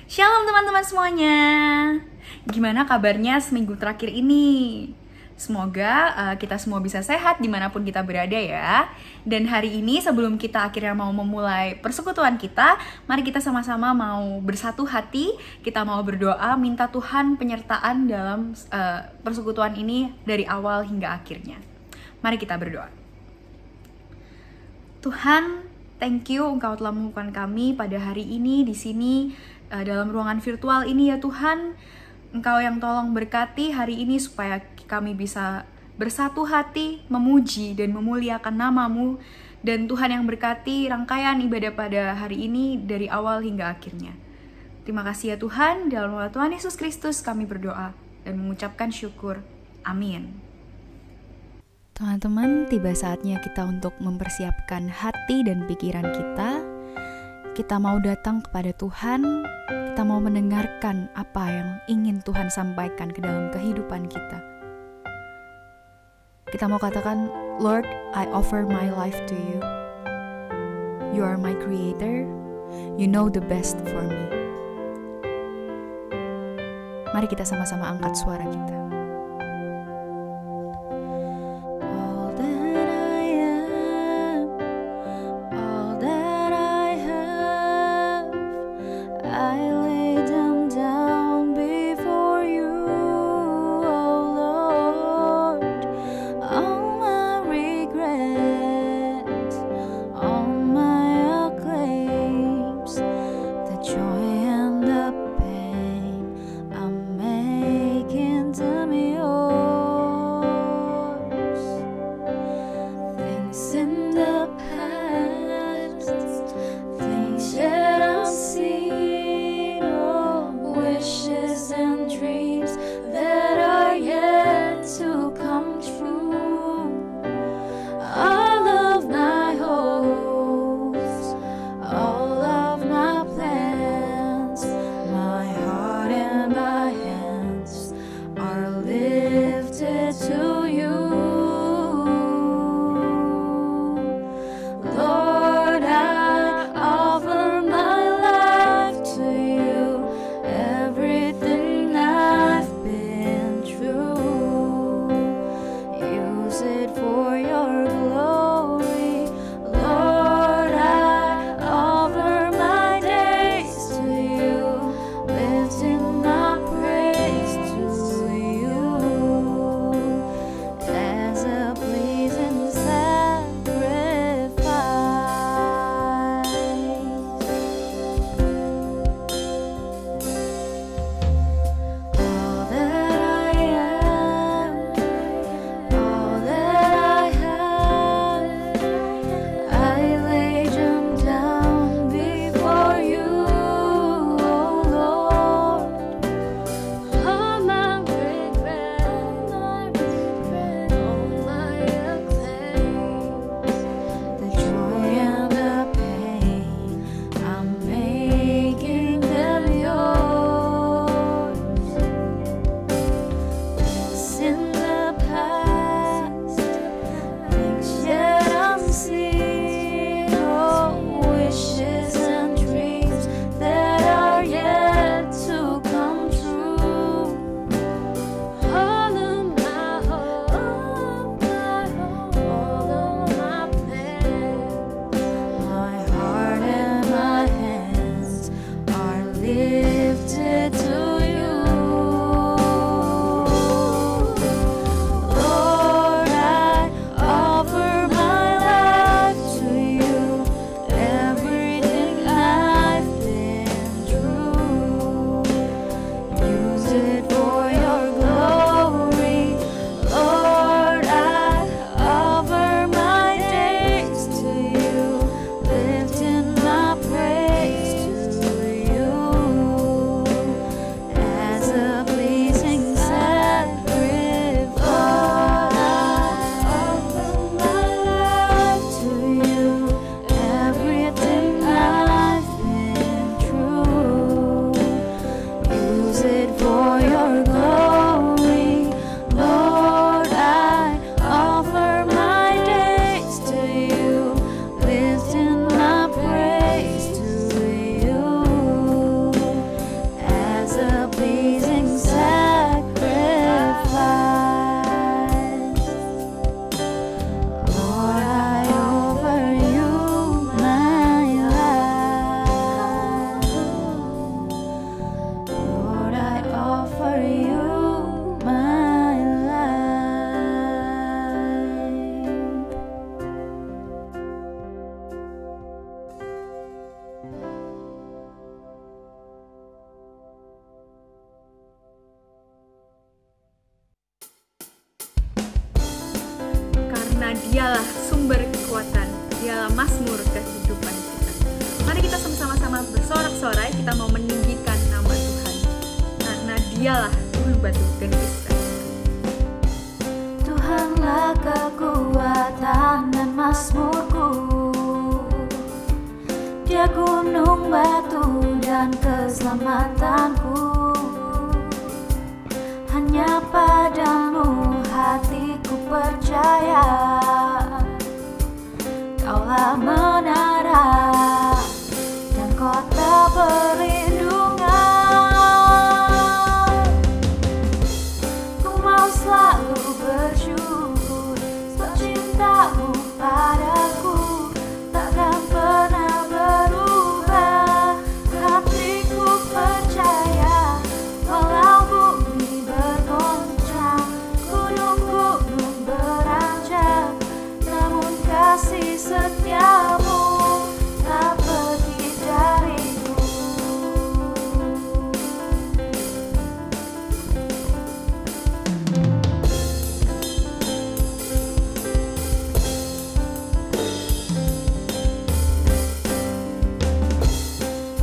Shalom teman-teman semuanya. Gimana kabarnya seminggu terakhir ini? Semoga kita semua bisa sehat dimanapun kita berada ya. Dan hari ini sebelum kita akhirnya mau memulai persekutuan kita, mari kita sama-sama mau bersatu hati. Kita mau berdoa minta Tuhan penyertaan dalam persekutuan ini dari awal hingga akhirnya. Mari kita berdoa. Tuhan, thank you Engkau telah menemukan kami pada hari ini di sini dalam ruangan virtual ini ya Tuhan. Engkau yang tolong berkati hari ini supaya kami bisa bersatu hati, memuji dan memuliakan nama-Mu. Dan Tuhan yang berkati rangkaian ibadah pada hari ini dari awal hingga akhirnya. Terima kasih ya Tuhan, dalam nama Tuhan Yesus Kristus kami berdoa dan mengucapkan syukur. Amin. Teman-teman, tiba saatnya kita untuk mempersiapkan hati dan pikiran kita. Kita mau datang kepada Tuhan, kita mau mendengarkan apa yang ingin Tuhan sampaikan ke dalam kehidupan kita. Kita mau katakan, Lord, I offer my life to you. You are my creator, you know the best for me. Mari kita sama-sama angkat suara kita. Joy and the pain I'm making. Dialah sumber kekuatan, Dialah mazmur kehidupan kita. Mari kita sama-sama bersorak-sorai, kita mau meninggikan nama Tuhan, karena Dialah ulu batu dan kesukaan. Tuhanlah kekuatan dan mazmurku, Dia gunung batu dan keselamatanku. Hanya padamu hatiku percaya, Kaulah menara dan kota perlindungan. Ku mau selalu bersyukur sebab cintamu padaku takkan pernah berubah. Hatiku percaya walau bumi bergoncang, gunung-gunung beranjak, namun kasih setiamu tak pergi dariku.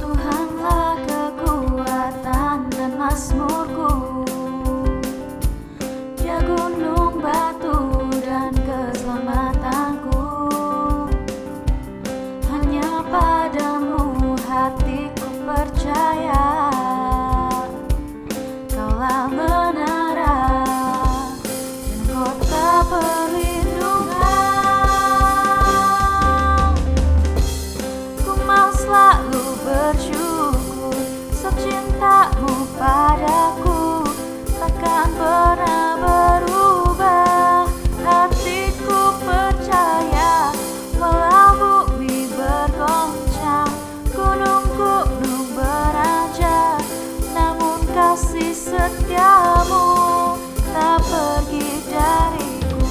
Tuhanlah kekuatan dan mazmurku, Dia gunung batu dan keselamatanku. Hanya padamu hatiku percaya, Kaulah menara dan kota perlindungan. Ku mau selalu bersyukur sebab cintamu padaku takkan pernah berubah. Hatiku percaya walau bumi bergoncang, gunung-gunung beranjak, namun kasih setiamu tak pergi dariku.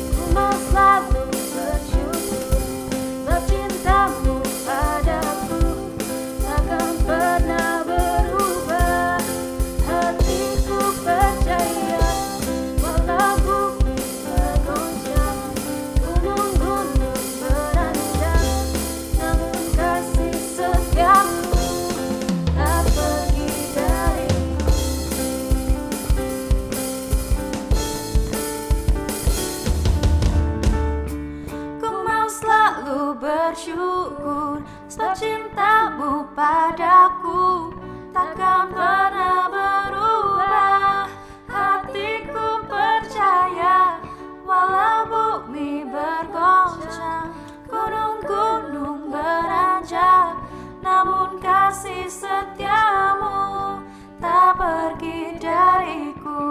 Ku mau selalu bersyukur sebab cintamu padaku takkan pernah berubah. Hatiku percaya walau bumi bergoncang, gunung-gunung beranjak, namun kasih setiamu tak pergi dariku. Ku mau selalu bersyukur sebab cintamu padaku takkan pernah berubah. Hatiku percaya walau bumi bergoncang, gunung-gunung beranjak, namun kasih setiamu tak pergi dariku.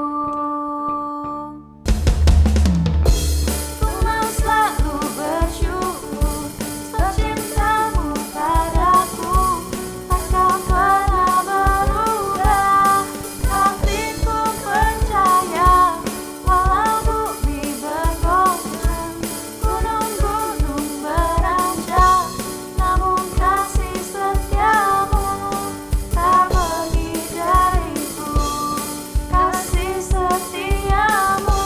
Ku mau selalu bersyukur sebab cintamu padaku takkan pernah berubah. Hatiku percaya walau bumi bergoncang, gunung-gunung beranjak, namun kasih setiamu tak pergi dariku. Kasih setiamu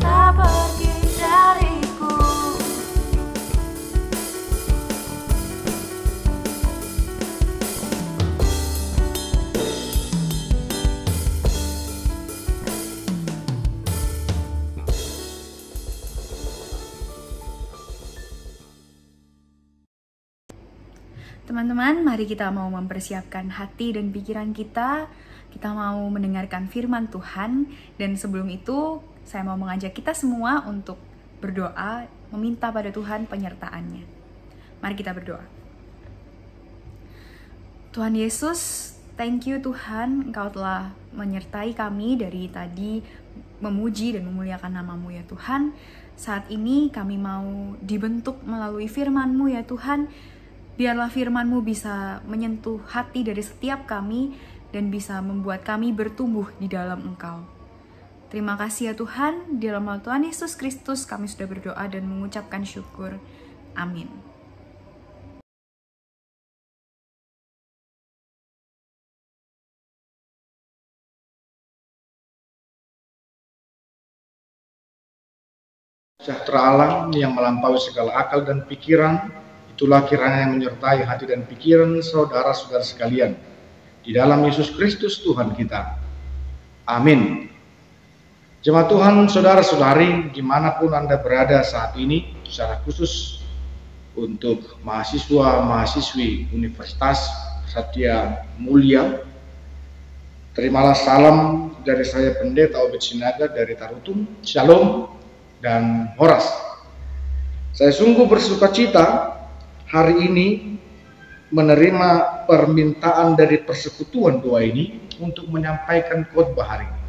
tak pergi dariku. Teman-teman, mari kita mau mempersiapkan hati dan pikiran kita. Kita mau mendengarkan firman Tuhan. Dan sebelum itu, saya mau mengajak kita semua untuk berdoa, meminta pada Tuhan penyertaannya. Mari kita berdoa. Tuhan Yesus, thank you Tuhan, Engkau telah menyertai kami dari tadi, memuji dan memuliakan nama-Mu ya Tuhan. Saat ini kami mau dibentuk melalui firman-Mu ya Tuhan. Biarlah firman-Mu bisa menyentuh hati dari setiap kami dan bisa membuat kami bertumbuh di dalam Engkau. Terima kasih ya Tuhan, di dalam nama Tuhan Yesus Kristus kami sudah berdoa dan mengucapkan syukur. Amin. Sejahtera Allah yang melampaui segala akal dan pikiran, itulah kiranya yang menyertai hati dan pikiran saudara-saudara sekalian, di dalam Yesus Kristus Tuhan kita. Amin. Jemaat Tuhan, saudara-saudari, dimanapun Anda berada saat ini, secara khusus untuk mahasiswa-mahasiswi Universitas Satya Mulia, terimalah salam dari saya Pendeta Obed Sinaga dari Tarutung, Shalom dan Horas. Saya sungguh bersuka cita hari ini menerima permintaan dari persekutuan doa ini untuk menyampaikan khotbah hari ini.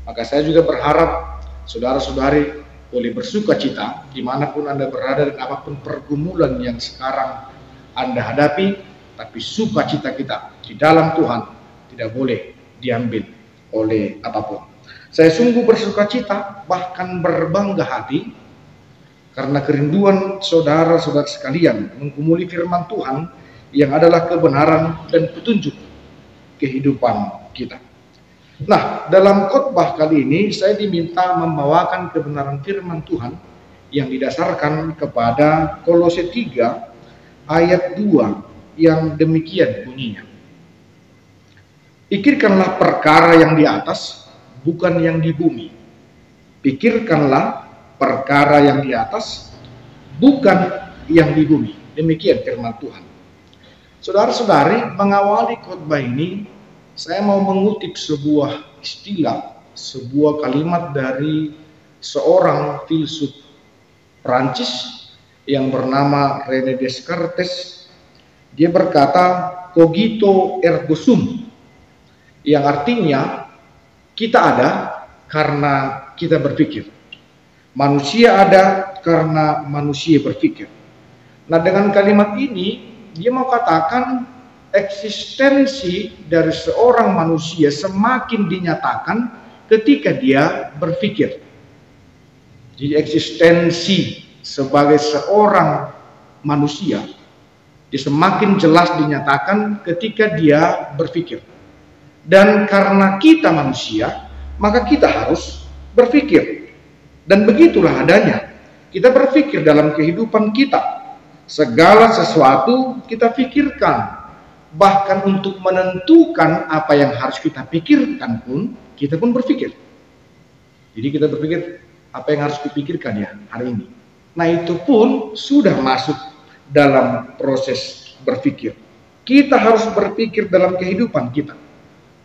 Maka saya juga berharap saudara-saudari boleh bersuka cita dimanapun Anda berada dan apapun pergumulan yang sekarang Anda hadapi, tapi sukacita kita di dalam Tuhan tidak boleh diambil oleh apapun. Saya sungguh bersuka cita, bahkan berbangga hati, karena kerinduan saudara-saudara sekalian mengumuli firman Tuhan yang adalah kebenaran dan petunjuk kehidupan kita. Nah, dalam khotbah kali ini saya diminta membawakan kebenaran firman Tuhan yang didasarkan kepada Kolose 3 ayat 2 yang demikian bunyinya. Pikirkanlah perkara yang di atas, bukan yang di bumi. Pikirkanlah perkara yang di atas, bukan yang di bumi. Demikian firman Tuhan. Saudara-saudari, mengawali khotbah ini, saya mau mengutip sebuah istilah, sebuah kalimat dari seorang filsuf Prancis yang bernama René Descartes. Dia berkata, cogito ergo sum, yang artinya kita ada karena kita berpikir. Manusia ada karena manusia berpikir. Nah, dengan kalimat ini dia mau katakan eksistensi dari seorang manusia semakin dinyatakan ketika dia berpikir. Jadi eksistensi sebagai seorang manusia dia semakin jelas dinyatakan ketika dia berpikir. Dan karena kita manusia, maka kita harus berpikir. Dan begitulah adanya. Kita berpikir dalam kehidupan kita. Segala sesuatu kita pikirkan. Bahkan untuk menentukan apa yang harus kita pikirkan pun, kita pun berpikir. Jadi kita berpikir apa yang harus dipikirkan ya hari ini. Nah, itu pun sudah masuk dalam proses berpikir. Kita harus berpikir dalam kehidupan kita.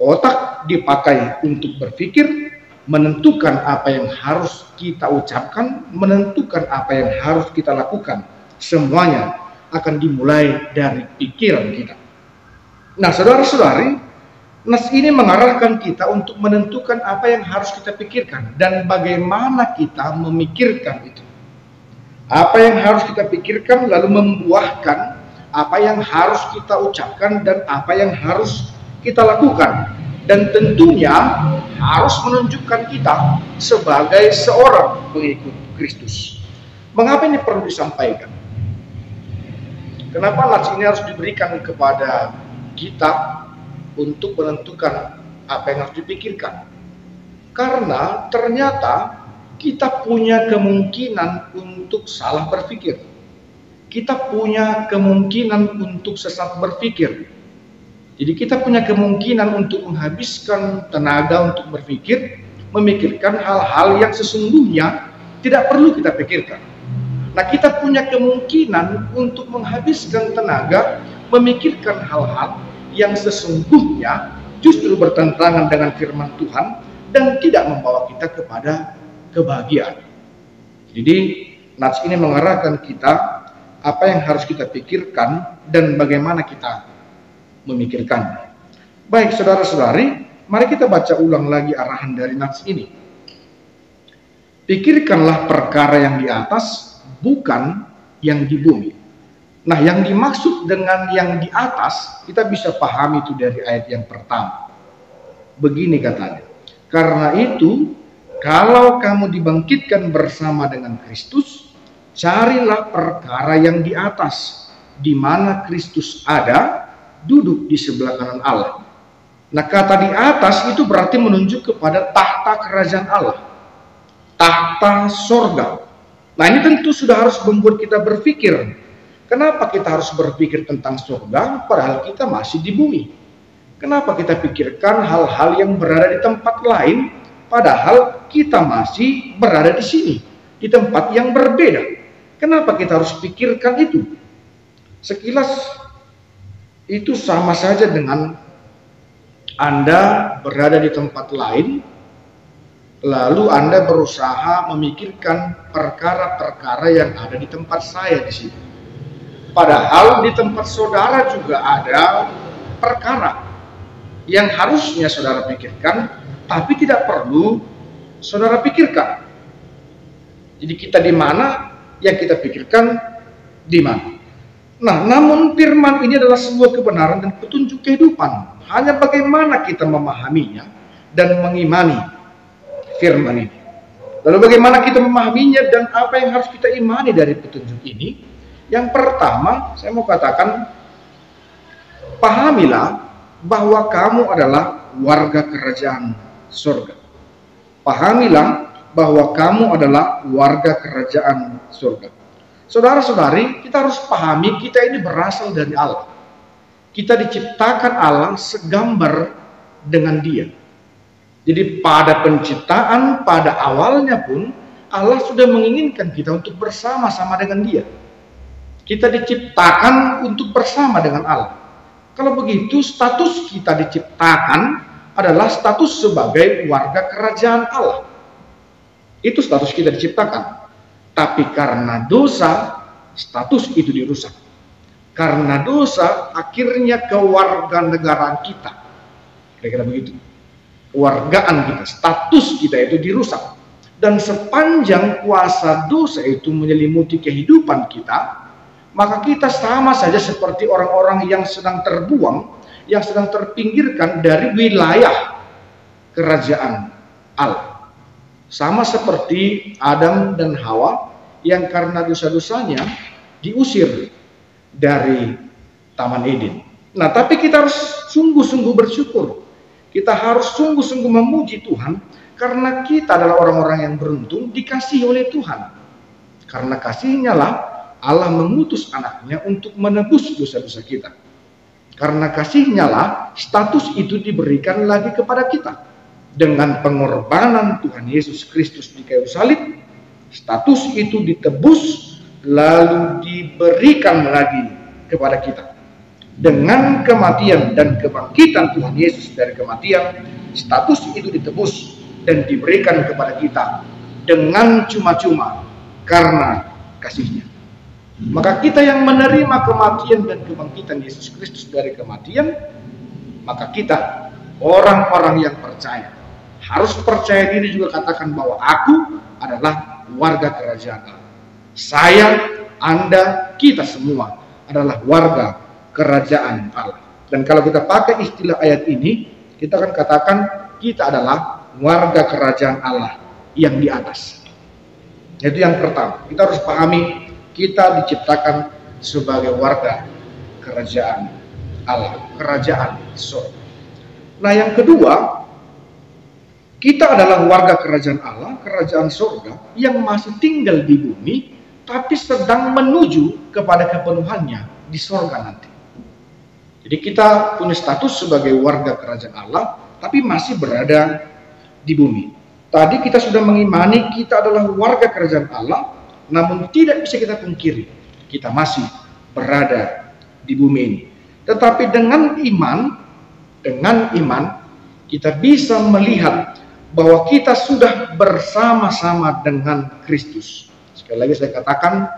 Otak dipakai untuk berpikir, menentukan apa yang harus kita ucapkan, menentukan apa yang harus kita lakukan. Semuanya akan dimulai dari pikiran kita. Nah, saudara-saudari, nas ini mengarahkan kita untuk menentukan apa yang harus kita pikirkan dan bagaimana kita memikirkan itu. Apa yang harus kita pikirkan lalu membuahkan apa yang harus kita ucapkan dan apa yang harus kita lakukan. Dan tentunya harus menunjukkan kita sebagai seorang pengikut Kristus. Mengapa ini perlu disampaikan? Kenapa nas ini harus diberikan kepada kita untuk menentukan apa yang harus dipikirkan? Karena ternyata kita punya kemungkinan untuk salah berpikir. Kita punya kemungkinan untuk sesat berpikir. Jadi kita punya kemungkinan untuk menghabiskan tenaga untuk berpikir, memikirkan hal-hal yang sesungguhnya tidak perlu kita pikirkan. Nah, kita punya kemungkinan untuk menghabiskan tenaga memikirkan hal-hal yang sesungguhnya justru bertentangan dengan firman Tuhan dan tidak membawa kita kepada kebahagiaan. Jadi, nats ini mengarahkan kita apa yang harus kita pikirkan dan bagaimana kita memikirkannya. Baik, saudara-saudari, mari kita baca ulang lagi arahan dari nats ini. Pikirkanlah perkara yang di atas, bukan yang di bumi. Nah, yang dimaksud dengan yang di atas, kita bisa pahami itu dari ayat yang pertama. Begini katanya, karena itu, kalau kamu dibangkitkan bersama dengan Kristus, carilah perkara yang di atas, di mana Kristus ada, duduk di sebelah kanan Allah. Nah, kata di atas itu berarti menunjuk kepada tahta kerajaan Allah, tahta sorga. Nah, ini tentu sudah harus membuat kita berpikir. Kenapa kita harus berpikir tentang surga padahal kita masih di bumi? Kenapa kita pikirkan hal-hal yang berada di tempat lain padahal kita masih berada di sini, di tempat yang berbeda? Kenapa kita harus pikirkan itu? Sekilas itu sama saja dengan Anda berada di tempat lain, lalu Anda berusaha memikirkan perkara-perkara yang ada di tempat saya di sini. Padahal di tempat saudara juga ada perkara yang harusnya saudara pikirkan, tapi tidak perlu saudara pikirkan. Jadi kita di mana, yang kita pikirkan di mana. Nah, namun firman ini adalah sebuah kebenaran dan petunjuk kehidupan. Hanya bagaimana kita memahaminya dan mengimani firman ini. Lalu bagaimana kita memahaminya dan apa yang harus kita imani dari petunjuk ini? Yang pertama, saya mau katakan, pahamilah bahwa kamu adalah warga kerajaan surga. Pahamilah bahwa kamu adalah warga kerajaan surga. Saudara-saudari, kita harus pahami kita ini berasal dari Allah. Kita diciptakan Allah segambar dengan Dia. Jadi pada penciptaan, pada awalnya pun Allah sudah menginginkan kita untuk bersama-sama dengan Dia. Kita diciptakan untuk bersama dengan Allah. Kalau begitu, status kita diciptakan adalah status sebagai warga kerajaan Allah. Itu status kita diciptakan. Tapi karena dosa, status itu dirusak. Karena dosa, akhirnya kewarganegaraan kita, kira-kira begitu, kewargaan kita, status kita itu dirusak. Dan sepanjang kuasa dosa itu menyelimuti kehidupan kita, maka kita sama saja seperti orang-orang yang sedang terbuang, yang sedang terpinggirkan dari wilayah kerajaan Allah. Sama seperti Adam dan Hawa yang karena dosa-dosanya diusir dari Taman Eden. Nah, tapi kita harus sungguh-sungguh bersyukur. Kita harus sungguh-sungguh memuji Tuhan karena kita adalah orang-orang yang beruntung dikasihi oleh Tuhan. Karena kasihnya lah Allah mengutus anaknya untuk menebus dosa-dosa kita. Karena kasihnya lah status itu diberikan lagi kepada kita. Dengan pengorbanan Tuhan Yesus Kristus di kayu salib, status itu ditebus lalu diberikan lagi kepada kita. Dengan kematian dan kebangkitan Tuhan Yesus dari kematian, status itu ditebus dan diberikan kepada kita dengan cuma-cuma karena kasihnya. Maka kita yang menerima kematian dan kebangkitan Yesus Kristus dari kematian, maka kita orang-orang yang percaya harus percaya diri juga katakan bahwa aku adalah warga kerajaan Allah. Saya, Anda, kita semua adalah warga kerajaan Allah. Dan kalau kita pakai istilah ayat ini, kita akan katakan kita adalah warga kerajaan Allah yang di atas. Itu yang pertama. Kita harus pahami kita diciptakan sebagai warga kerajaan Allah, kerajaan surga. Nah, yang kedua, kita adalah warga kerajaan Allah, kerajaan surga yang masih tinggal di bumi, tapi sedang menuju kepada kepenuhannya di surga nanti. Jadi kita punya status sebagai warga kerajaan Allah, tapi masih berada di bumi. Tadi kita sudah mengimani kita adalah warga kerajaan Allah, namun tidak bisa kita pungkiri, kita masih berada di bumi ini. Tetapi dengan iman, kita bisa melihat bahwa kita sudah bersama-sama dengan Kristus. Sekali lagi saya katakan,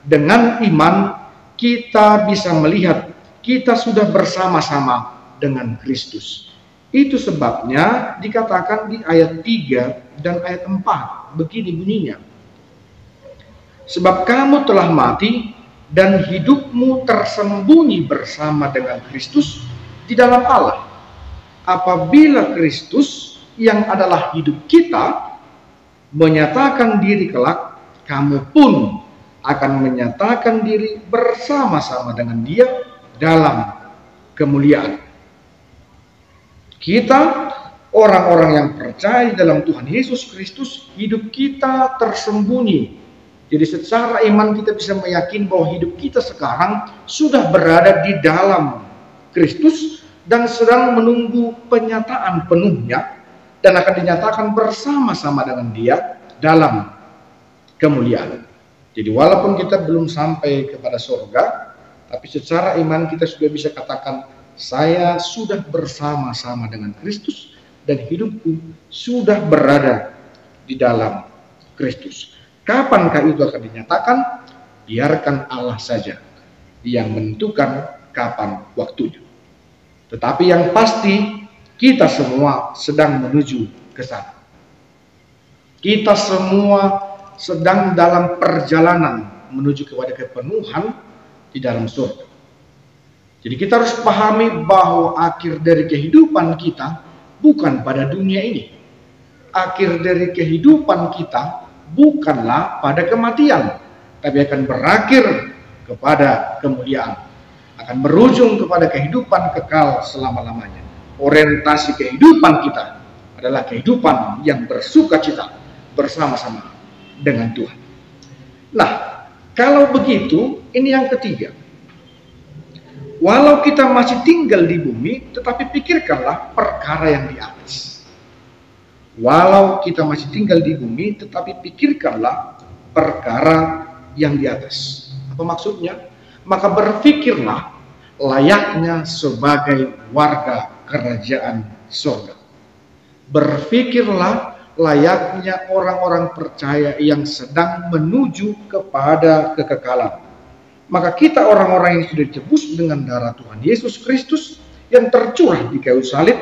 dengan iman kita bisa melihat kita sudah bersama-sama dengan Kristus. Itu sebabnya dikatakan di ayat 3 dan ayat 4, begini bunyinya. Sebab kamu telah mati dan hidupmu tersembunyi bersama dengan Kristus di dalam Allah. Apabila Kristus yang adalah hidup kita menyatakan diri kelak, kamu pun akan menyatakan diri bersama-sama dengan Dia dalam kemuliaan. Kita orang-orang yang percaya dalam Tuhan Yesus Kristus, hidup kita tersembunyi Jadi secara iman kita bisa meyakini bahwa hidup kita sekarang sudah berada di dalam Kristus dan sedang menunggu penyataan penuhnya dan akan dinyatakan bersama-sama dengan Dia dalam kemuliaan. Jadi walaupun kita belum sampai kepada surga, tapi secara iman kita sudah bisa katakan, saya sudah bersama-sama dengan Kristus dan hidupku sudah berada di dalam Kristus. Kapankah itu akan dinyatakan? Biarkan Allah saja yang menentukan kapan waktunya. Tetapi yang pasti kita semua sedang menuju ke sana. Kita semua sedang dalam perjalanan menuju kepada kepenuhan di dalam surga. Jadi kita harus pahami bahwa akhir dari kehidupan kita bukan pada dunia ini. Akhir dari kehidupan kita bukanlah pada kematian, tapi akan berakhir kepada kemuliaan. Akan berujung kepada kehidupan kekal selama-lamanya. Orientasi kehidupan kita adalah kehidupan yang bersukacita bersama-sama dengan Tuhan. Nah, kalau begitu, ini yang ketiga. Walau kita masih tinggal di bumi, tetapi pikirkanlah perkara yang di atas. Walau kita masih tinggal di bumi, tetapi pikirkanlah perkara yang di atas. Apa maksudnya? Maka berpikirlah layaknya sebagai warga kerajaan surga. Berpikirlah layaknya orang-orang percaya yang sedang menuju kepada kekekalan. Maka kita orang-orang yang sudah ditebus dengan darah Tuhan Yesus Kristus yang tercurah di kayu salib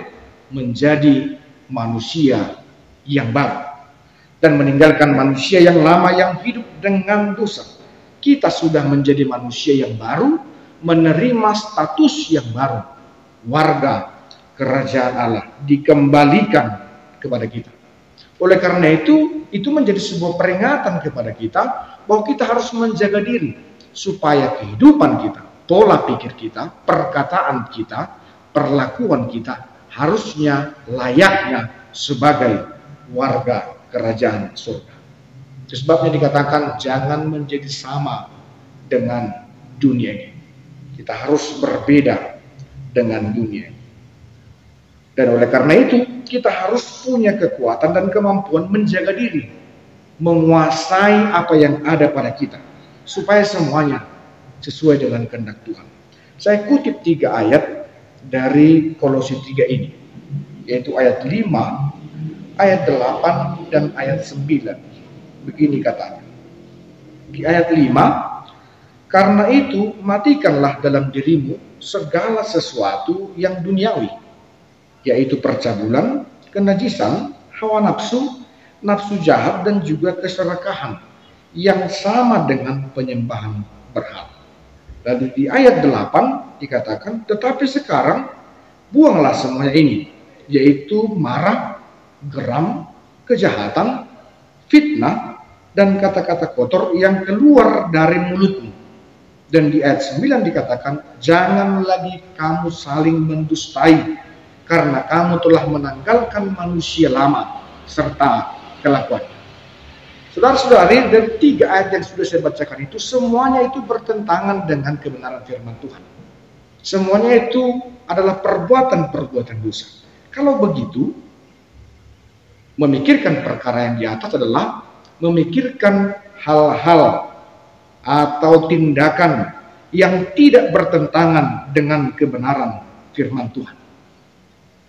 menjadi manusia yang baru dan meninggalkan manusia yang lama yang hidup dengan dosa. Kita sudah menjadi manusia yang baru, menerima status yang baru, warga kerajaan Allah, dikembalikan kepada kita. Oleh karena itu menjadi sebuah peringatan kepada kita bahwa kita harus menjaga diri supaya kehidupan kita, pola pikir kita, perkataan kita, perlakuan kita harusnya layaknya sebagai warga kerajaan surga. Itu sebabnya dikatakan jangan menjadi sama dengan dunia ini. Kita harus berbeda dengan dunia ini. Dan oleh karena itu kita harus punya kekuatan dan kemampuan menjaga diri, menguasai apa yang ada pada kita, supaya semuanya sesuai dengan kehendak Tuhan. Saya kutip 3 ayat dari Kolose 3 ini, yaitu ayat 5, ayat 8, dan ayat 9. Begini katanya. Di ayat 5, karena itu matikanlah dalam dirimu segala sesuatu yang duniawi, yaitu percabulan, kenajisan, hawa nafsu, nafsu jahat, dan juga keserakahan yang sama dengan penyembahan berhala. Lalu di ayat 8 dikatakan, tetapi sekarang buanglah semuanya ini, yaitu marah, geram, kejahatan, fitnah, dan kata-kata kotor yang keluar dari mulutmu. Dan di ayat 9 dikatakan, jangan lagi kamu saling mendustai, karena kamu telah menanggalkan manusia lama serta kelakuannya. Saudara-saudari, dari 3 ayat yang sudah saya bacakan itu, semuanya itu bertentangan dengan kebenaran firman Tuhan. Semuanya itu adalah perbuatan-perbuatan dosa. Kalau begitu, memikirkan perkara yang di atas adalah memikirkan hal-hal atau tindakan yang tidak bertentangan dengan kebenaran firman Tuhan.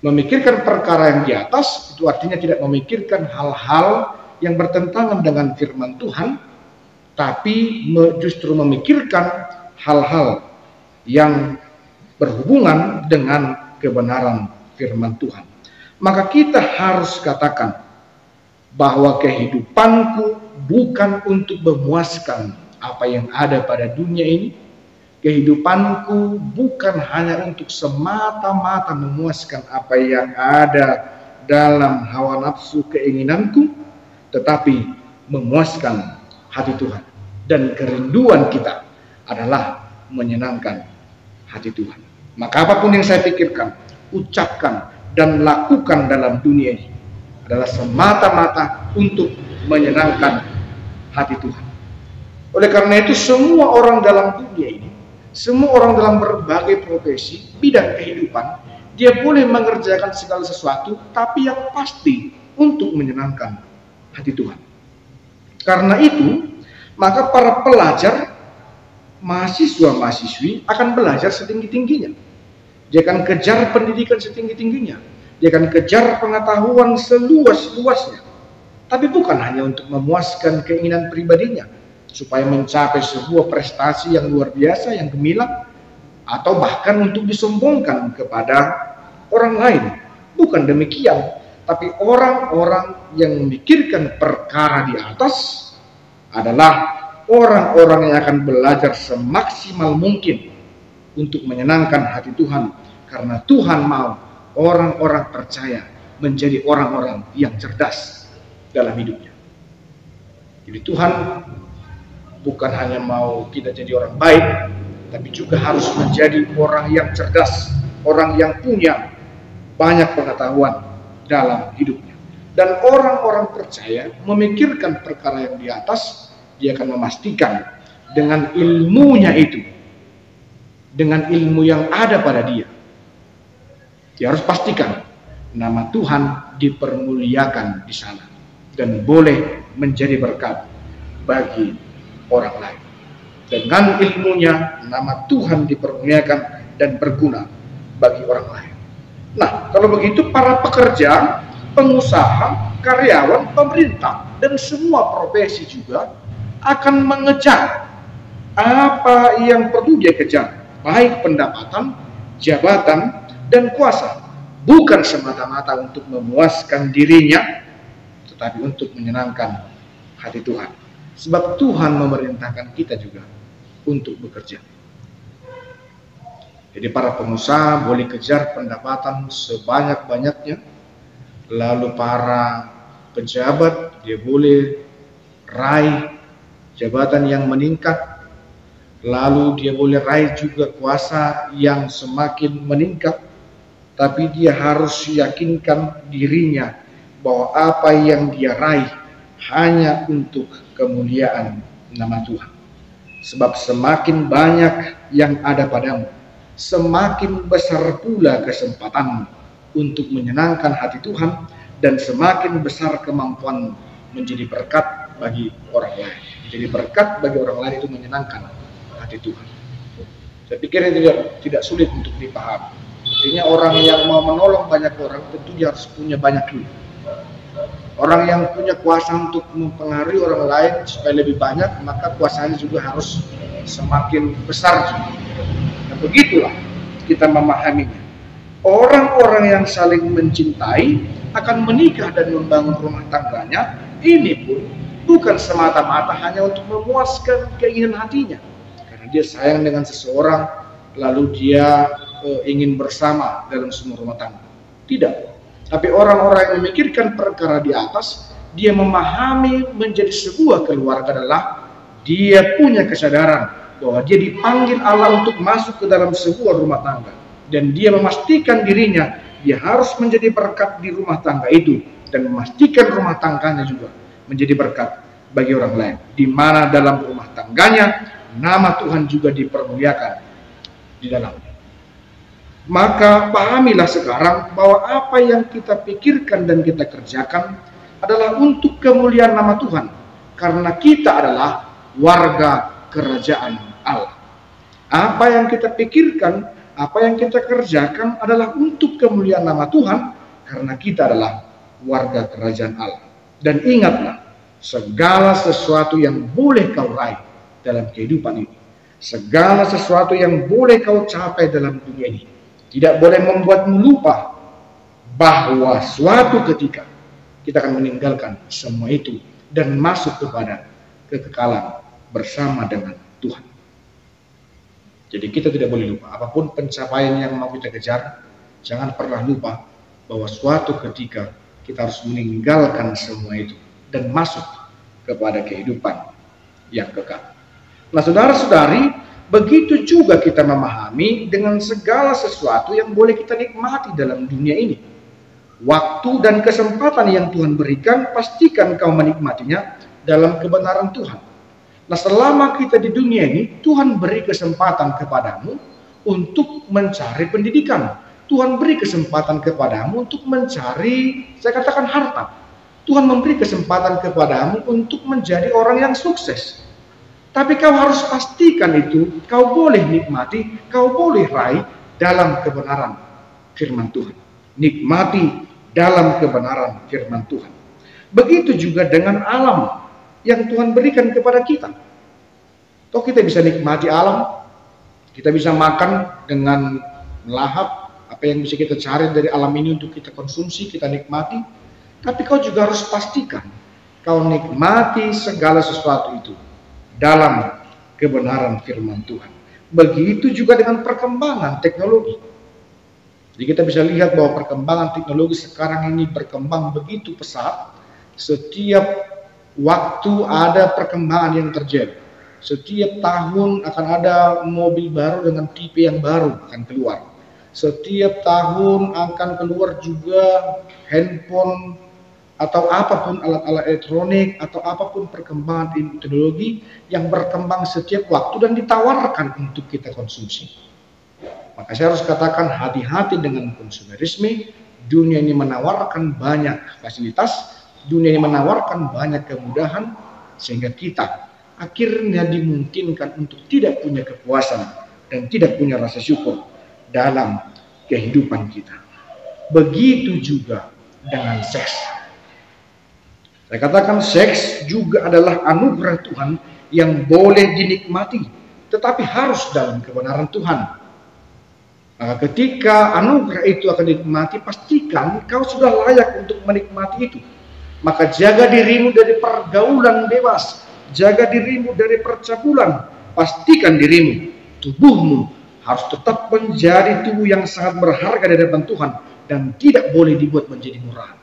Memikirkan perkara yang di atas itu artinya tidak memikirkan hal-hal yang bertentangan dengan firman Tuhan, tapi justru memikirkan hal-hal yang berhubungan dengan kebenaran firman Tuhan. Maka kita harus katakan bahwa kehidupanku bukan untuk memuaskan apa yang ada pada dunia ini. Kehidupanku bukan hanya untuk semata-mata memuaskan apa yang ada dalam hawa nafsu keinginanku, tetapi memuaskan hati Tuhan. Dan kerinduan kita adalah menyenangkan hati Tuhan. Maka apapun yang saya pikirkan, ucapkan, dan lakukan dalam dunia ini adalah semata-mata untuk menyenangkan hati Tuhan. Oleh karena itu semua orang dalam dunia ini, semua orang dalam berbagai profesi, bidang kehidupan, dia boleh mengerjakan segala sesuatu, tapi yang pasti untuk menyenangkan hati Tuhan. Karena itu, maka para pelajar, mahasiswa-mahasiswi akan belajar setinggi-tingginya. Dia akan kejar pendidikan setinggi-tingginya. Dia akan kejar pengetahuan seluas-luasnya. Tapi bukan hanya untuk memuaskan keinginan pribadinya, supaya mencapai sebuah prestasi yang luar biasa, yang gemilang, atau bahkan untuk disombongkan kepada orang lain. Bukan demikian, tapi orang-orang yang memikirkan perkara di atas adalah orang-orang yang akan belajar semaksimal mungkin untuk menyenangkan hati Tuhan, karena Tuhan mau orang-orang percaya menjadi orang-orang yang cerdas dalam hidupnya. Jadi Tuhan bukan hanya mau kita jadi orang baik, tapi juga harus menjadi orang yang cerdas, orang yang punya banyak pengetahuan dalam hidupnya. Dan orang-orang percaya memikirkan perkara yang di atas, dia akan memastikan dengan ilmunya itu, dengan ilmu yang ada pada dia, dia harus pastikan nama Tuhan dipermuliakan di sana dan boleh menjadi berkat bagi orang lain. Dengan ilmunya nama Tuhan dipermuliakan dan berguna bagi orang lain. Nah, kalau begitu para pekerja, pengusaha, karyawan, pemerintah, dan semua profesi juga akan mengejar apa yang perlu dia kejar, baik pendapatan, jabatan, dan kuasa, bukan semata-mata untuk memuaskan dirinya, tetapi untuk menyenangkan hati Tuhan. Sebab Tuhan memerintahkan kita juga untuk bekerja. Jadi para pengusaha boleh kejar pendapatan sebanyak-banyaknya, lalu para pejabat dia boleh raih jabatan yang meningkat, lalu dia boleh raih juga kuasa yang semakin meningkat, tapi dia harus yakinkan dirinya bahwa apa yang dia raih hanya untuk kemuliaan nama Tuhan. Sebab semakin banyak yang ada padamu, semakin besar pula kesempatanmu untuk menyenangkan hati Tuhan, dan semakin besar kemampuanmu menjadi berkat bagi orang lain. Jadi berkat bagi orang lain itu menyenangkan hati Tuhan. Saya pikir ini tidak sulit untuk dipahami. Artinya orang yang mau menolong banyak orang tentu dia harus punya banyak duit. Orang yang punya kuasa untuk mempengaruhi orang lain supaya lebih banyak, maka kuasanya juga harus semakin besar juga. Nah, begitulah kita memahaminya. Orang-orang yang saling mencintai akan menikah dan membangun rumah tangganya. Ini pun bukan semata-mata hanya untuk memuaskan keinginan hatinya, karena dia sayang dengan seseorang, lalu dia ingin bersama dalam semua rumah tangga. Tidak. Tapi orang-orang yang memikirkan perkara di atas, dia memahami menjadi sebuah keluarga adalah dia punya kesadaran bahwa dia dipanggil Allah untuk masuk ke dalam sebuah rumah tangga, dan dia memastikan dirinya dia harus menjadi berkat di rumah tangga itu, dan memastikan rumah tangganya juga menjadi berkat bagi orang lain, di mana dalam rumah tangganya nama Tuhan juga dipermuliakan di dalamnya. Maka pahamilah sekarang bahwa apa yang kita pikirkan dan kita kerjakan adalah untuk kemuliaan nama Tuhan, karena kita adalah warga kerajaan Allah. Apa yang kita pikirkan, apa yang kita kerjakan adalah untuk kemuliaan nama Tuhan, karena kita adalah warga kerajaan Allah. Dan ingatlah, segala sesuatu yang boleh kau raih dalam kehidupan ini, segala sesuatu yang boleh kau capai dalam dunia ini, tidak boleh membuatmu lupa bahwa suatu ketika kita akan meninggalkan semua itu dan masuk kepada kekekalan bersama dengan Tuhan. Jadi kita tidak boleh lupa, apapun pencapaian yang mau kita kejar, jangan pernah lupa bahwa suatu ketika kita harus meninggalkan semua itu dan masuk kepada kehidupan yang kekal. Nah, saudara-saudari, begitu juga kita memahami dengan segala sesuatu yang boleh kita nikmati dalam dunia ini. Waktu dan kesempatan yang Tuhan berikan, pastikan kau menikmatinya dalam kebenaran Tuhan. Nah, selama kita di dunia ini, Tuhan beri kesempatan kepadamu untuk mencari pendidikan. Tuhan beri kesempatan kepadamu untuk mencari, saya katakan, harta. Tuhan memberi kesempatan kepadamu untuk menjadi orang yang sukses. Tapi kau harus pastikan itu, kau boleh nikmati, kau boleh raih dalam kebenaran firman Tuhan. Nikmati dalam kebenaran firman Tuhan. Begitu juga dengan alam yang Tuhan berikan kepada kita. Toh kita bisa nikmati alam, kita bisa makan dengan melahap, apa yang bisa kita cari dari alam ini untuk kita konsumsi, kita nikmati. Tapi kau juga harus pastikan kau nikmati segala sesuatu itu dalam kebenaran firman Tuhan. Begitu juga dengan perkembangan teknologi. Jadi kita bisa lihat bahwa perkembangan teknologi sekarang ini berkembang begitu pesat. Setiap waktu ada perkembangan yang terjadi. Setiap tahun akan ada mobil baru dengan tipe yang baru akan keluar. Setiap tahun akan keluar juga handphone atau apapun alat-alat elektronik atau apapun perkembangan teknologi yang berkembang setiap waktu dan ditawarkan untuk kita konsumsi. Maka saya harus katakan hati-hati dengan konsumerisme. Dunia ini menawarkan banyak fasilitas, dunia ini menawarkan banyak kemudahan, sehingga kita akhirnya dimungkinkan untuk tidak punya kepuasan dan tidak punya rasa syukur dalam kehidupan kita. Begitu juga dengan seks. Saya katakan seks juga adalah anugerah Tuhan yang boleh dinikmati, tetapi harus dalam kebenaran Tuhan. Maka ketika anugerah itu akan dinikmati, pastikan kau sudah layak untuk menikmati itu. Maka jaga dirimu dari pergaulan bebas, jaga dirimu dari percabulan, pastikan dirimu, tubuhmu harus tetap menjadi tubuh yang sangat berharga di hadapan Tuhan dan tidak boleh dibuat menjadi murah.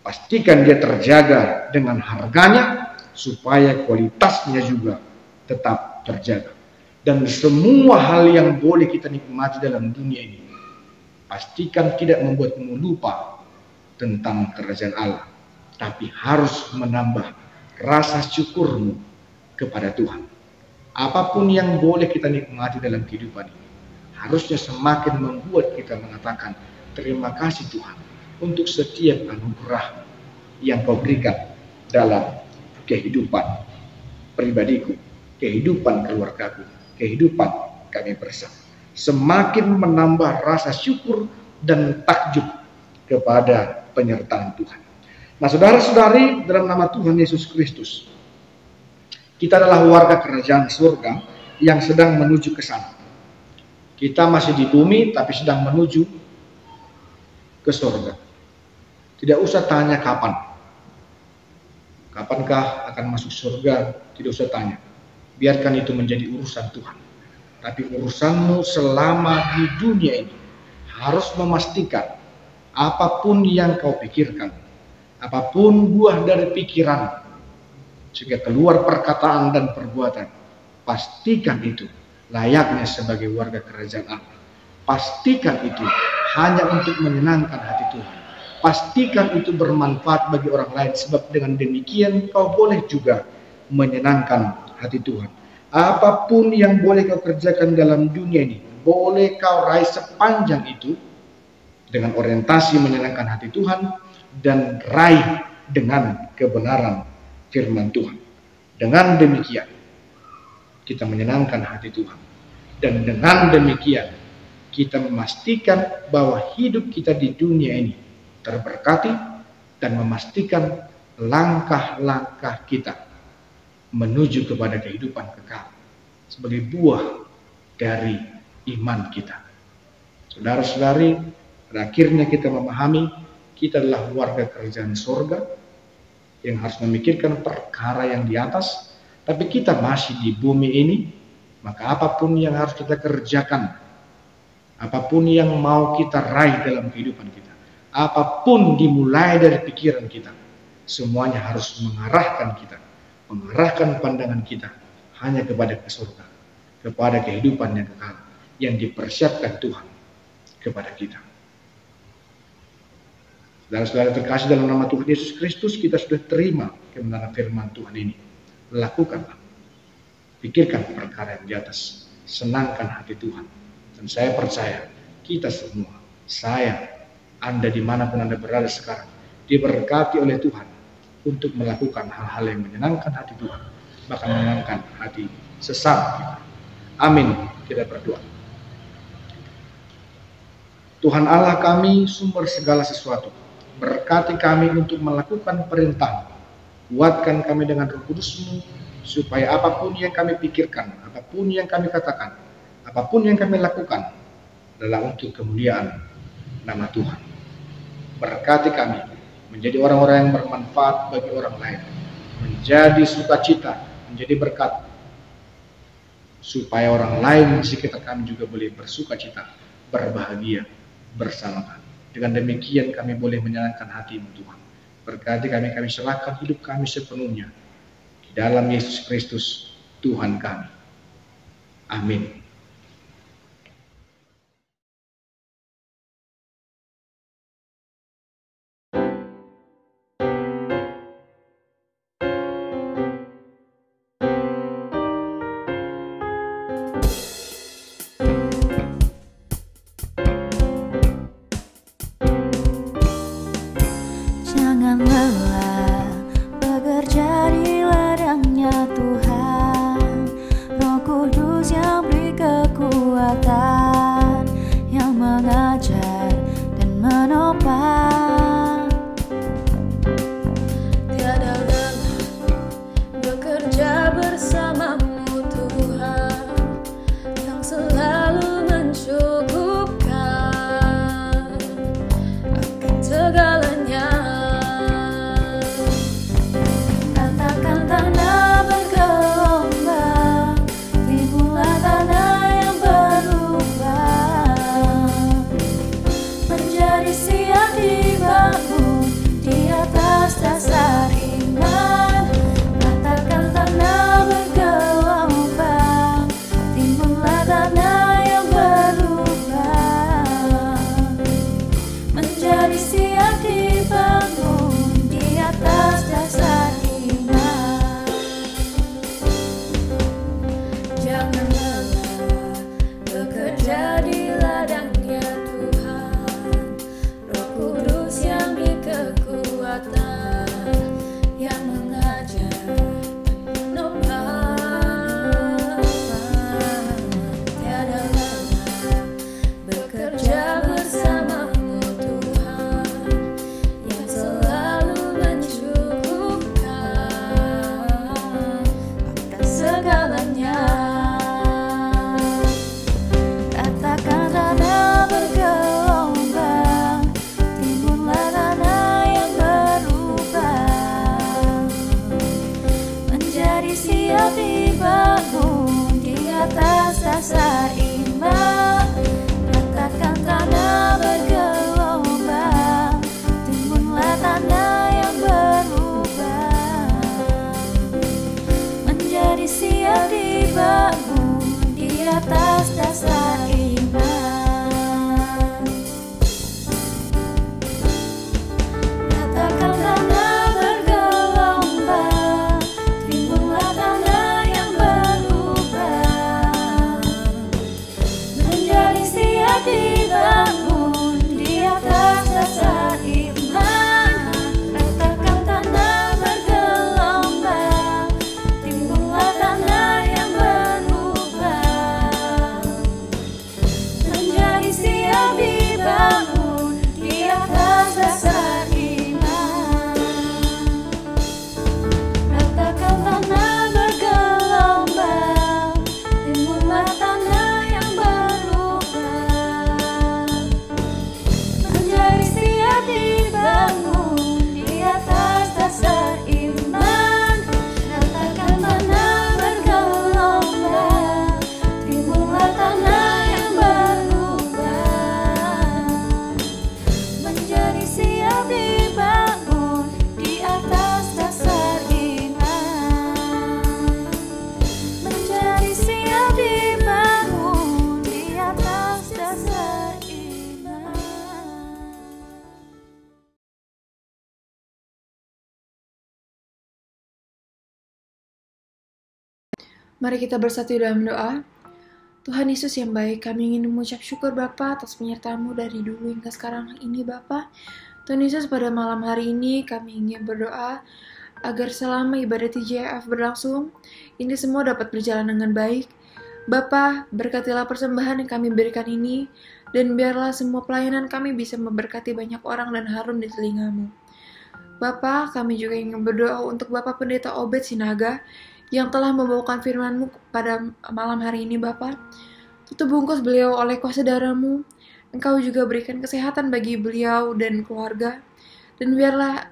Pastikan dia terjaga dengan harganya supaya kualitasnya juga tetap terjaga. Dan semua hal yang boleh kita nikmati dalam dunia ini, pastikan tidak membuatmu lupa tentang kerajaan Allah, tapi harus menambah rasa syukurmu kepada Tuhan. Apapun yang boleh kita nikmati dalam kehidupan ini, harusnya semakin membuat kita mengatakan, terima kasih Tuhan untuk setiap anugerah yang kau berikan dalam kehidupan pribadiku, kehidupan keluargaku, kehidupan kami bersama. Semakin menambah rasa syukur dan takjub kepada penyertaan Tuhan. Nah, saudara-saudari, dalam nama Tuhan Yesus Kristus, kita adalah warga kerajaan surga yang sedang menuju ke sana. Kita masih di bumi tapi sedang menuju ke surga. Tidak usah tanya kapan. Kapankah akan masuk surga? Tidak usah tanya. Biarkan itu menjadi urusan Tuhan. Tapi urusanmu selama di dunia ini harus memastikan apapun yang kau pikirkan, apapun buah dari pikiran, sehingga keluar perkataan dan perbuatan, pastikan itu layaknya sebagai warga kerajaan Allah. Pastikan itu hanya untuk menyenangkan hati Tuhan. Pastikan itu bermanfaat bagi orang lain, sebab dengan demikian kau boleh juga menyenangkan hati Tuhan. Apapun yang boleh kau kerjakan dalam dunia ini, boleh kau raih sepanjang itu dengan orientasi menyenangkan hati Tuhan dan raih dengan kebenaran firman Tuhan. Dengan demikian kita menyenangkan hati Tuhan, dan dengan demikian kita memastikan bahwa hidup kita di dunia ini terberkati dan memastikan langkah-langkah kita menuju kepada kehidupan kekal sebagai buah dari iman kita. Saudara-saudari, pada akhirnya kita memahami kita adalah warga kerajaan surga yang harus memikirkan perkara yang di atas, tapi kita masih di bumi ini. Maka apapun yang harus kita kerjakan, apapun yang mau kita raih dalam kehidupan kita, apapun dimulai dari pikiran kita, semuanya harus mengarahkan kita, mengarahkan pandangan kita hanya kepada surga, kepada kehidupan yang kekal yang dipersiapkan Tuhan kepada kita. Saudara-saudara terkasih, dalam nama Tuhan Yesus Kristus, kita sudah terima kebenaran firman Tuhan ini. Lakukanlah Pikirkan perkara yang di atas, senangkan hati Tuhan. Dan saya percaya kita semua, saya, Anda dimanapun Anda berada sekarang, diberkati oleh Tuhan untuk melakukan hal-hal yang menyenangkan hati Tuhan, bahkan menyenangkan hati sesama kita. Amin. Kita berdoa. Tuhan Allah kami, sumber segala sesuatu, berkati kami untuk melakukan perintah. Kuatkan kami dengan Roh Kudus-Mu, supaya apapun yang kami pikirkan, apapun yang kami katakan, apapun yang kami lakukan adalah untuk kemuliaan nama Tuhan. Berkati kami menjadi orang-orang yang bermanfaat bagi orang lain, menjadi sukacita, menjadi berkat, supaya orang lain di sekitar kami juga boleh bersukacita, berbahagia bersama kami. Dengan demikian kami boleh menyenangkan hati-Mu Tuhan. Berkati kami serahkan hidup kami sepenuhnya di dalam Yesus Kristus Tuhan kami. Amin. Jangan lelah bekerja di ladangnya Tuhan. Roh Kudus yang beri kekuatan, yang mengajar dan menopang. Tiada lelah bekerja bersamamu Tuhan, yang selalu mencukupkan akan segalanya. Katakan tanah bergelombang, timbullah tanah yang berlubang, menjadi siap dibangun di atas dasar iman. Katakan tanah bergelombang, timbullah tanah yang berlubang, menjadi siap dibangun di atas dasar iman. Jangan lelah bekerja di ladangnya Tuhan. Roh Kudus yang beri kekuatan, yang mengajar dan menopang. Tiada lelah bekerja bersamamu Tuhan, yang selalu mencukupkan akan segalanya. Katakan tanah bergelombang, timbullah tanah yang berlubang, menjadi siap dibangun di atas dasar iman. Katakan tanah bergelombang, timbullah tanah yang berlubang, menjadi siap dibangun di atas dasar iman. Katakan tanah bergelombang, timbullah tanah yang berlubang, menjadi siap dibangun di atas dasar iman. Katakan tanah bergelombang, timbullah tanah yang berlubang, menjadi siap dibangun di atas dasar iman. Katakan tanah bergelombang, timbullah tanah yang berlubang, Mari kita bersatu dalam doa. Tuhan Yesus yang baik, kami ingin mengucap syukur Bapa atas penyertaan-Mu dari dulu hingga sekarang ini Bapa. Tuhan Yesus, pada malam hari ini kami ingin berdoa agar selama ibadah TJF berlangsung, ini semua dapat berjalan dengan baik. Bapa, berkatilah persembahan yang kami berikan ini, dan biarlah semua pelayanan kami bisa memberkati banyak orang dan harum di telinga-Mu. Bapa, kami juga ingin berdoa untuk Bapak Pendeta Obed Sinaga, yang telah membawakan firman-Mu pada malam hari ini Bapa. Tutup bungkus beliau oleh kuasa darah-Mu. Engkau juga berikan kesehatan bagi beliau dan keluarga. Dan biarlah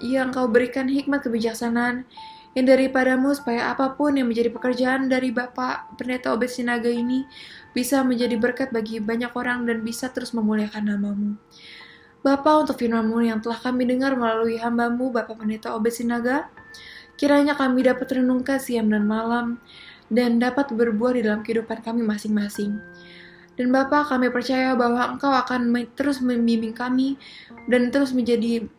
Engkau berikan hikmat kebijaksanaan yang daripadamu supaya apapun yang menjadi pekerjaan dari Bapak Pendeta Obed Sinaga ini bisa menjadi berkat bagi banyak orang dan bisa terus memuliakan nama-Mu. Bapa, untuk firman-Mu yang telah kami dengar melalui hamba-Mu Bapak Pendeta Obed Sinaga, kiranya kami dapat renungkan siang dan malam, dan dapat berbuah di dalam kehidupan kami masing-masing. Dan Bapa, kami percaya bahwa Engkau akan terus membimbing kami, dan terus menjadi,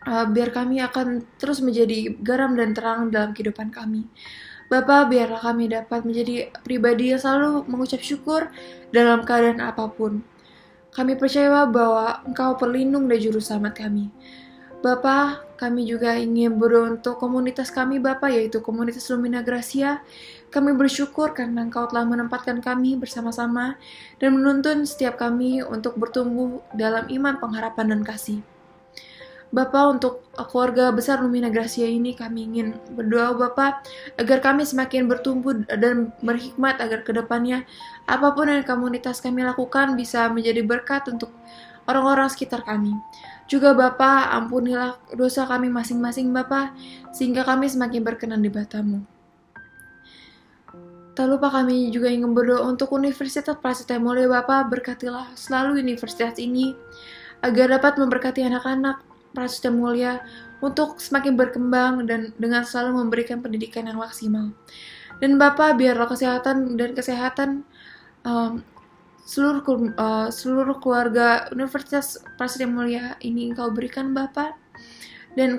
biar kami akan terus menjadi garam dan terang dalam kehidupan kami. Bapa, biarlah kami dapat menjadi pribadi yang selalu mengucap syukur dalam keadaan apapun. Kami percaya bahwa Engkau pelindung dan juru selamat kami. Bapa, kami juga ingin berdoa untuk komunitas kami Bapa, yaitu komunitas Lumina Gracia. Kami bersyukur karena Engkau telah menempatkan kami bersama-sama dan menuntun setiap kami untuk bertumbuh dalam iman, pengharapan, dan kasih. Bapa, untuk keluarga besar Lumina Gracia ini kami ingin berdoa Bapa, agar kami semakin bertumbuh dan berhikmat, agar kedepannya apapun yang komunitas kami lakukan bisa menjadi berkat untuk orang-orang sekitar kami. Juga Bapa, ampunilah dosa kami masing-masing Bapa, sehingga kami semakin berkenan di mata-Mu. Tak lupa kami juga ingin berdoa untuk Universitas Prasetya Mulia Bapa, berkatilah selalu universitas ini, agar dapat memberkati anak-anak Prasetya Mulia untuk semakin berkembang dan dengan selalu memberikan pendidikan yang maksimal. Dan Bapa, biarlah kesehatan seluruh keluarga Universitas Prasetya Mulia ini Engkau berikan Bapa. Dan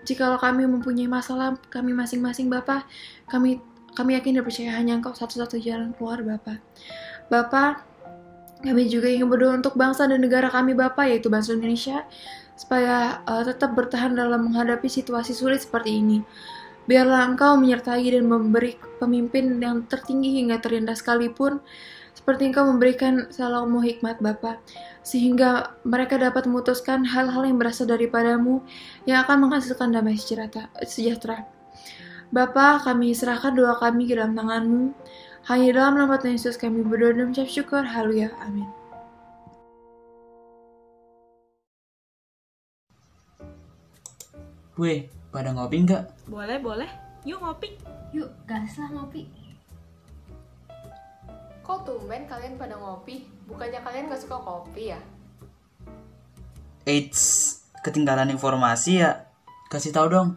jikalau kami mempunyai masalah kami masing-masing Bapa, kami yakin dan percaya hanya Engkau satu-satu jalan keluar Bapa. Bapa, kami juga ingin berdoa untuk bangsa dan negara kami Bapa, yaitu bangsa Indonesia, supaya tetap bertahan dalam menghadapi situasi sulit seperti ini. Biarlah Engkau menyertai dan memberi pemimpin yang tertinggi hingga terendah sekalipun, seperti Engkau memberikan Salomo hikmat Bapa, sehingga mereka dapat memutuskan hal-hal yang berasal daripadamu yang akan menghasilkan damai sejahtera. Bapa, kami serahkan doa kami ke dalam tangan-Mu. Hanya dalam nama Tuhan Yesus kami berdoa dan mengucap syukur. Haleluya. Amin. Weh, pada ngopi nggak? Boleh, boleh. Yuk ngopi. Yuk, gas lah ngopi. Kok tumben kalian pada ngopi? Bukannya kalian gak suka kopi ya? Eits, ketinggalan informasi ya? Kasih tahu dong.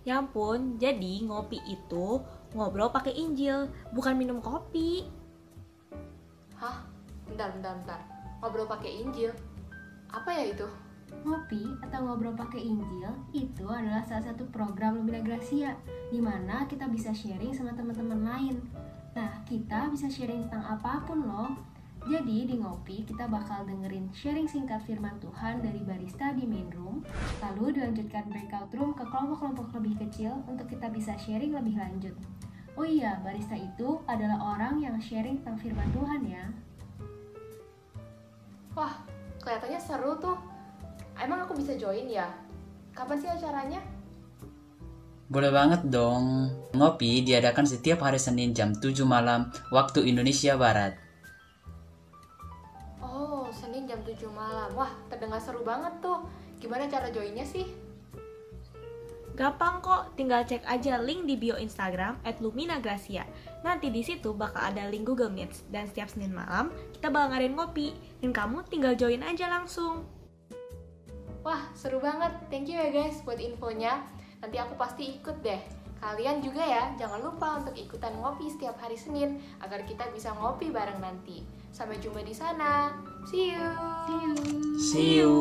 Ya ampun, jadi ngopi itu ngobrol pakai Injil, bukan minum kopi. Hah? Bentar. Ngobrol pakai Injil? Apa ya itu? Ngopi atau ngobrol pakai Injil itu adalah salah satu program Lumina Gracia, di mana kita bisa sharing sama teman-teman lain. Nah, kita bisa sharing tentang apapun loh. Jadi di Ngopi kita bakal dengerin sharing singkat firman Tuhan dari barista di main room, lalu dilanjutkan breakout room ke kelompok-kelompok lebih kecil untuk kita bisa sharing lebih lanjut. Oh iya, barista itu adalah orang yang sharing tentang firman Tuhan ya. Wah, kelihatannya seru tuh. Emang aku bisa join ya? Kapan sih acaranya? Boleh banget dong. Ngopi diadakan setiap hari Senin jam 7 malam waktu Indonesia Barat. Oh, Senin jam 7 malam. Wah, terdengar seru banget tuh. Gimana cara joinnya sih? Gampang kok, tinggal cek aja link di bio Instagram @luminagracia. Nanti di situ bakal ada link Google Meets, dan setiap Senin malam kita bakal ngadain ngopi, dan kamu tinggal join aja langsung. Wah, seru banget. Thank you ya guys buat infonya. Nanti aku pasti ikut deh. Kalian juga ya, jangan lupa untuk ikutan ngopi setiap hari Senin agar kita bisa ngopi bareng nanti. Sampai jumpa di sana. See you. See you.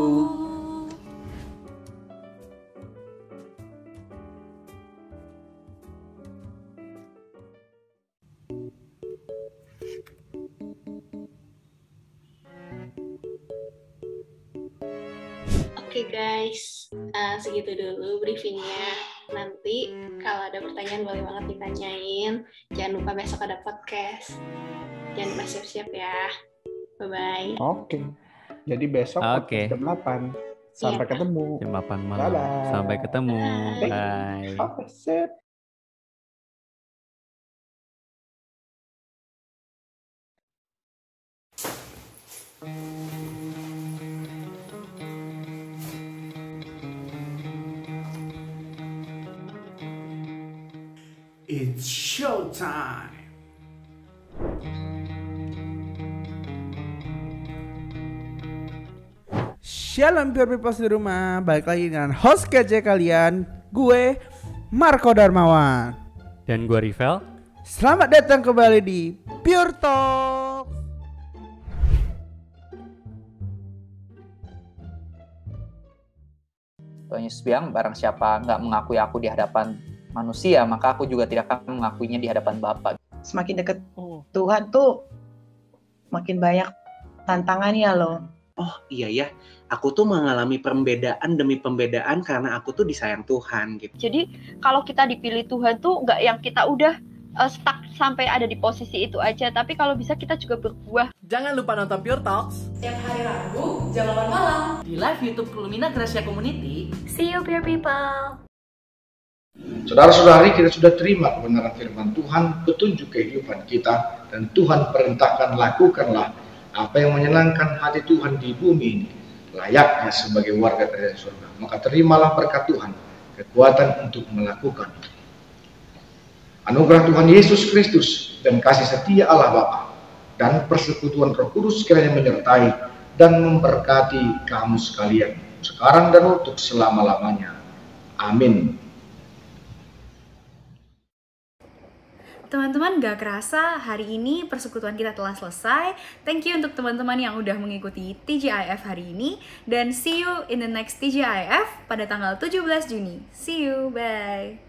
Oke guys, segitu dulu briefingnya. Nanti kalau ada pertanyaan boleh banget ditanyain. Jangan lupa besok ada podcast. Jangan lupa siap-siap ya. Bye-bye. Oke. Jadi besok Oke. jam 8. Sampai Iya. ketemu. Jam 8 malam. Bye-bye. Sampai ketemu. Bye. Bye. Oke, sip. It's showtime. Shalom Pure People di rumah. Balik lagi dengan host kece kalian, gue Marco Darmawan. Dan gue Rivel. Selamat datang kembali di Pure Talk. Tuhan Yesus bilang, barang siapa nggak mengakui aku di hadapan manusia, maka aku juga tidak akan mengakuinya di hadapan Bapa. Semakin dekat Tuhan tuh makin banyak tantangannya loh. Oh iya ya, aku tuh mengalami pembedaan demi pembedaan karena aku tuh disayang Tuhan gitu. Jadi kalau kita dipilih Tuhan tuh nggak yang kita udah stuck sampai ada di posisi itu aja, tapi kalau bisa kita juga berbuah. Jangan lupa nonton Pure Talks setiap hari Rabu jam 8 malam di live YouTube Lumina Gracia Community. See you Pure People. Saudara-saudari, kita sudah terima kebenaran firman Tuhan, petunjuk kehidupan kita, dan Tuhan perintahkan lakukanlah apa yang menyenangkan hati Tuhan di bumi ini, layaknya sebagai warga kerajaan surga. Maka terimalah berkat Tuhan, kekuatan untuk melakukan. Anugerah Tuhan Yesus Kristus dan kasih setia Allah Bapa dan persekutuan Roh Kudus kiranya menyertai dan memberkati kamu sekalian, sekarang dan untuk selama-lamanya. Amin. Teman-teman, gak kerasa hari ini persekutuan kita telah selesai. Thank you untuk teman-teman yang udah mengikuti TGIF hari ini. Dan see you in the next TGIF pada tanggal 17 Juni. See you, bye.